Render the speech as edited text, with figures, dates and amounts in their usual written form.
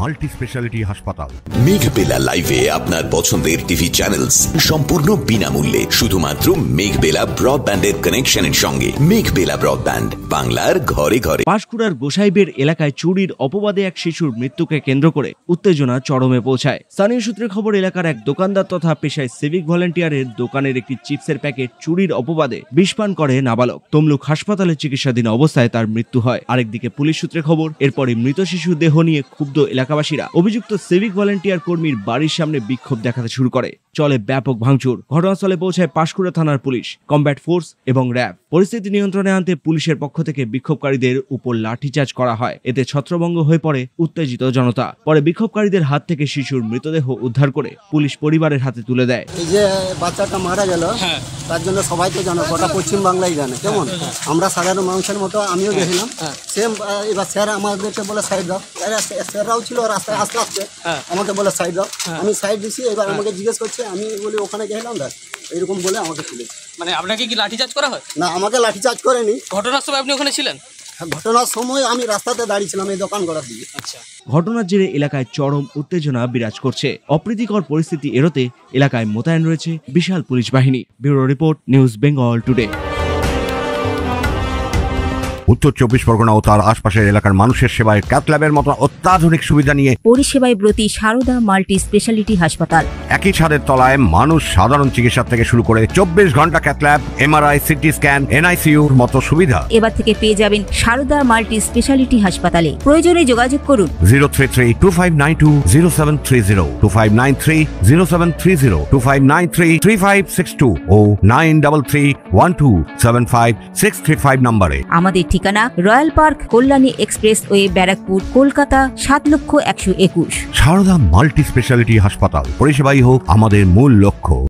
Multi speciality হাসপাতাল। মেঘবেলা লাইভে আপনার পছন্দের টিভি চ্যানেলস সম্পূর্ণ বিনামূল্যে শুধুমাত্র মেঘবেলা ব্রডব্যান্ডের কানেকশনের সঙ্গে। মেঘবেলা ব্রডব্যান্ড, বাংলার ঘরে ঘরে। পাঁশকুড়ার গোসাইবের এলাকায় চুরির অপবাদে এক শিশুর মৃত্যুকে কেন্দ্র করে উত্তেজনা চরমে পৌঁছায়। স্থানীয় সূত্রে খবর, এলাকার এক দোকানদার তথা পেশায় সিভিক ভলেন্টিয়ারের দোকানের একটি চিপসের প্যাকেট চুরির অপবাদে বিষপান করে নাবালক। তমলুক হাসপাতালে চিকিৎসাধীন অবস্থায় তার মৃত্যু হয়। আরেকদিকে পুলিশ সূত্রে খবর, এরপরে মৃত শিশুর দেহ নিয়ে ক্ষুব্ধ এলাকাবাসীরা অভিযুক্ত সিভিক ভলেন্টিয়ার কর্মীর বাড়ির সামনে বিক্ষোভ দেখাতে শুরু করে। চলে ব্যাপক ভাঙচুর। ঘটনাস্থলে পৌঁছায় পাঁশকুড়া থানার পুলিশ, কমব্যাট ফোর্স এবং র্যাব। পরিস্থিতি নিয়ন্ত্রণে আনতে পুলিশের পক্ষ থেকে বিক্ষোভকারীদের উপর লাঠিচার্জ করা হয়। এতে ছত্রভঙ্গ হয়ে পড়ে উত্তেজিত জনতা। পরে বিক্ষোভকারীদের হাত থেকে শিশুর মৃতদেহ উদ্ধার করে পুলিশ পরিবারের হাতে তুলে দেয়। এই যে বাচ্চাটা মারা গেল, তার জন্য সবাই তো জানো, গোটা পশ্চিম বাংলায় জানে কেমন। আমরা সাধারণ মানুষের মতো আমিও দেখলাম সেম। এবার স্যার আমাদেরকে বলে সাইড দাও, স্যাররাও ছিল রাস্তায় আস্তে আস্তে আমাকে বলে সাইড দাও। আমি সাইড দিছি, এবার আমাকে জিজ্ঞেস করছে, আমি বলি ওখানে গেলাম দেখ, এরকম বলে আমাকে তুলেছে। মানে আপনাকে কি লাঠিচার্জ করা হয়? না, আমাকে লাঠিচার্জ করেনি। ঘটনার সময় আপনি ওখানে ছিলেন? ঘটনার সময় আমি রাস্তাতে দাঁড়িয়েছিলাম এই দোকান করার দিকে। আচ্ছা। ঘটনার জেরে এলাকায় চরম উত্তেজনা বিরাজ করছে। অপ্রীতিকর পরিস্থিতি এড়োতে এলাকায় মোতায়েন রয়েছে বিশাল পুলিশ বাহিনী। Bureau report, news Bengal today. উত্তর 24 পরগনা ও তার আশপাশের এলাকার মানুষের সেবায় ক্যাথ ল্যাবের মতো অত্যাধুনিক সুবিধা নিয়ে পরিষেবায় ব্রতী সারদা মাল্টি স্পেশালিটি হাসপাতাল। একই ছাদের তলায় মানুষ সাধারণ চিকিৎসা থেকে শুরু করে 24 ঘন্টা cath lab, MRI, CT scan, এনআইসিইউর মতো সুবিধা এবার থেকে পেয়ে যাবেন সারদা মাল্টি স্পেশালিটি হাসপাতালে। প্রয়োজনে যোগাযোগ করুন 033-2592-0730, 2593-0730, 2593-3562 ও 9331275635 নম্বরে। আমাদের ঠিকানা Royal Park, Kalyani expressway, Barrackpore, Kolkata 7,121,000। Sarada multi speciality হাসপাতাল, পরিষেবাই হোক আমাদের মূল লক্ষ্য।